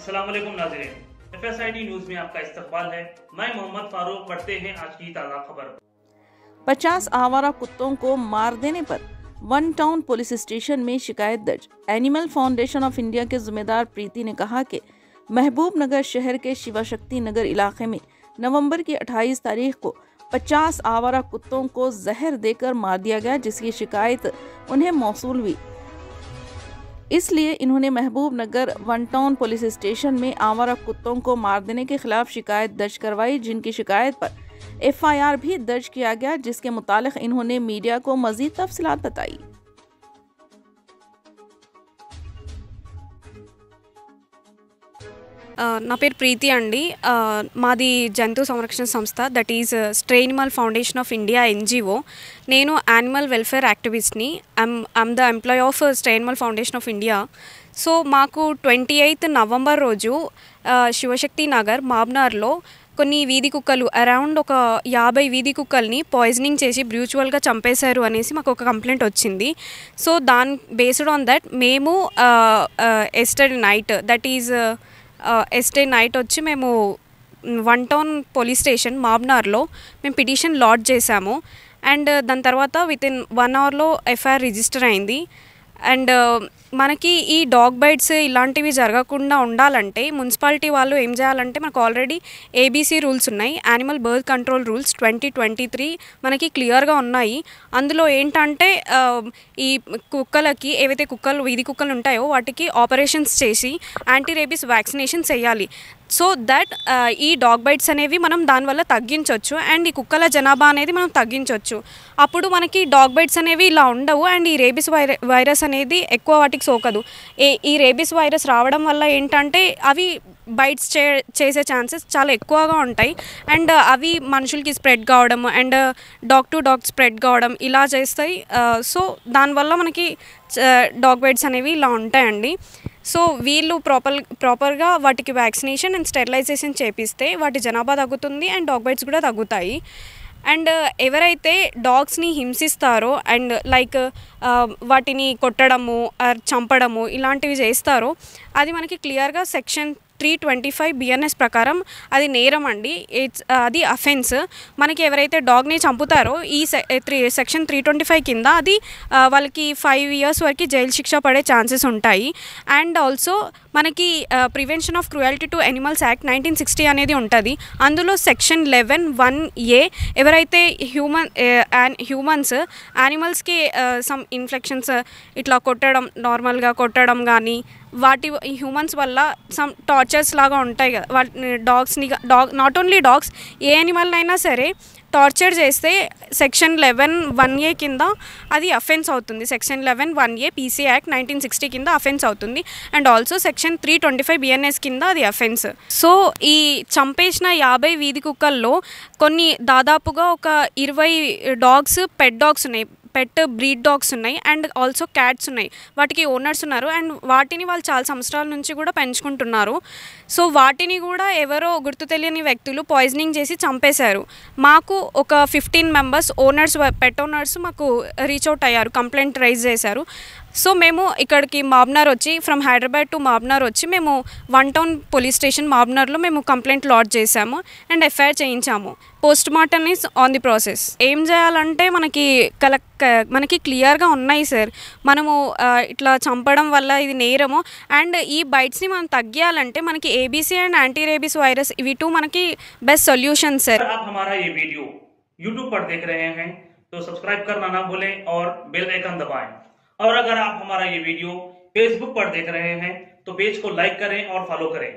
अस्सलाम वालेकुम नाज़रीन, FSID न्यूज में आपका इस्तकबाल है। मैं मोहम्मद फारूक। पढ़ते हैं आज की ताज़ा खबर। 50 आवारा कुत्तों को मार देने पर वन टाउन पुलिस स्टेशन में शिकायत दर्ज। एनिमल फाउंडेशन ऑफ इंडिया के जिम्मेदार प्रीति ने कहा कि महबूब नगर शहर के शिवा शक्ति नगर इलाके में नवंबर की 28 तारीख को 50 आवारा कुत्तों को जहर देकर मार दिया गया, जिसकी शिकायत उन्हें मौसूल हुई। इसलिए इन्होंने महबूब नगर वन टाउन पुलिस स्टेशन में आवारा कुत्तों को मार देने के खिलाफ शिकायत दर्ज करवाई, जिनकी शिकायत पर FIR भी दर्ज किया गया, जिसके मुतालिक इन्होंने मीडिया को मजीद तफसीलात बताई। నా పేరు ప్రీతి అండి. మాది జంతు సంరక్షణ సంస్థ, that is stray animal foundation of India NGO. నేను యానిమల్ వెల్ఫేర్ యాక్టివిస్ట్ని. I'm the employee of stray animal foundation of India. So మాకు 28 నవంబర్ రోజు శివశక్తి నగర్ మాబ్నార్లో కొన్ని వీధి కుక్కలు అరౌండ్ ఒక 50 వీధి కుక్కల్ని పాయిజనింగ్ చేసి బ్రూచువల్గా చంపేశారు అనేసి మాకు ఒక కంప్లైంట్ వచ్చింది. సో బేస్డ్ ఆన్ దట్ మేము yesterday night, that is yesterday night వచ్చి మేము వన్ టౌన్ పోలీస్ స్టేషన్ మాబ్నార్లో మేము పిటిషన్ లాడ్జ్ చేశాము. అండ్ దాని తర్వాత వితిన్ 1 అవర్లో FIR రిజిస్టర్ అయింది. అండ్ మనకి ఈ డాగ్ బైట్స్ ఇలాంటివి జరగకుండా ఉండాలంటే మున్సిపాలిటీ వాళ్ళు ఏం చేయాలంటే, మనకు ఆల్రెడీ ABC రూల్స్ ఉన్నాయి, యానిమల్ బర్త్ కంట్రోల్ రూల్స్ 2023 మనకి క్లియర్గా ఉన్నాయి. అందులో ఏంటంటే ఈ కుక్కలకి ఏవైతే వీధి కుక్కలు ఉంటాయో వాటికి ఆపరేషన్స్ చేసి యాంటీ రేబీస్ వ్యాక్సినేషన్ చేయాలి. సో దట్ ఈ డాగ్ బైట్స్ అనేవి మనం దానివల్ల తగ్గించవచ్చు అండ్ ఈ కుక్కల జనాభా అనేది మనం తగ్గించవచ్చు. అప్పుడు మనకి డాగ్ బైట్స్ అనేవి ఇలా ఉండవు అండ్ ఈ రేబీస్ వైరస్ అనేది ఎక్కువ వాటికి సోకదు. ఈ రేబీస్ వైరస్ రావడం వల్ల ఏంటంటే అవి బైట్స్ చేసే ఛాన్సెస్ చాలా ఎక్కువగా ఉంటాయి అండ్ అవి మనుషులకి స్ప్రెడ్ కావడం and dog to dog spread కావడం ఇలా చేస్తాయి. సో దానివల్ల మనకి డాగ్ బైట్స్ అనేవి ఇలా ఉంటాయండి. సో వీళ్ళు ప్రాపర్గా వాటికి వ్యాక్సినేషన్ అండ్ స్టెరిలైజేషన్ చేపిస్తే వాటి జనాభా తగ్గుతుంది అండ్ డాగ్ బైట్స్ కూడా తగ్గుతాయి. అండ్ ఎవరైతే డాగ్స్ని హింసిస్తారో అండ్ లైక్ వాటిని కొట్టడము చంపడము ఇలాంటివి చేస్తారో అది మనకి క్లియర్గా సెక్షన్ 325 BNS ప్రకారం అది నేరం అండి. అది అఫెన్స్. మనకి ఎవరైతే డాగ్ని చంపుతారో ఈ సెక్షన్ 325 కింద అది వాళ్ళకి 5 years వరకు జైలు శిక్ష పడే ఛాన్సెస్ ఉంటాయి. అండ్ ఆల్సో మనకి prevention of cruelty to animals act 1960 అనేది ఉంటుంది. అందులో సెక్షన్ 11(1)(a) ఎవరైతే హ్యూమన్స్ యానిమల్స్కి సమ్ ఇన్ఫెక్షన్స్ ఇట్లా కొట్టడం, నార్మల్గా కొట్టడం కానీ వాటి హ్యూమన్స్ వల్ల సమ్ టార్చర్స్ లాగా ఉంటాయి కదా, వాటి not only dogs, A animal అయినా సరే టార్చర్ చేస్తే సెక్షన్ 11(1)(a) కింద అది అఫెన్స్ అవుతుంది. సెక్షన్ 11(1)(a) PC యాక్ట్ 1960 కింద అఫెన్స్ అవుతుంది. అండ్ ఆల్సో సెక్షన్ 325 BNS కింద అది అఫెన్స్. సో ఈ చంపేసిన 50 వీధి కుక్కల్లో కొన్ని దాదాపుగా ఒక 20 డాగ్స్ పెట్ డాగ్స్ ఉన్నాయి, పెట్ బ్రీడ్ డాగ్స్ ఉన్నాయి అండ్ ఆల్సో క్యాట్స్ ఉన్నాయి. వాటికి ఓనర్స్ ఉన్నారు అండ్ వాటిని వాళ్ళు చాలా సంవత్సరాల నుంచి కూడా పెంచుకుంటున్నారు. సో వాటిని కూడా ఎవరో గుర్తు తెలియని వ్యక్తులు పాయిజనింగ్ చేసి చంపేశారు. మాకు ఒక 15 members ఓనర్స్, పెట్ ఓనర్స్ మాకు రీచ్ అవుట్ అయ్యారు, కంప్లైంట్ రైజ్ చేశారు. సో మేము ఇక్కడికి మాబ్నార్ వచ్చి, ఫ్రమ్ హైదరాబాద్ టు మాబ్నార్ వచ్చి మేము వన్ టౌన్ పోలీస్ స్టేషన్ మాబ్నార్లో మేము కంప్లైంట్ లాడ్జ్ చేశాము అండ్ FIR చేయించాము. Post mortem is on the process. ఏం చేయాలంటే మనకి క్లియర్గా ఉన్నాయి సార్. మనము ఇట్లా చంపడం వల్ల ఇది నేరము అండ్ ఈ బైట్స్ని మనం తగ్గియాలంటే మనకి ABC and anti rabies virus ఇవి 2 మనకి బెస్ట్ సొల్యూషన్ సార్. आप हमारा ये वीडियो YouTube पर देख रहे हैं तो सब्सक्राइब करना ना भूलें और बेल आइकन दबाएं। और अगर आप हमारा ये वीडियो Facebook पर देख रहे हैं तो पेज को लाइक करें और फॉलो करें।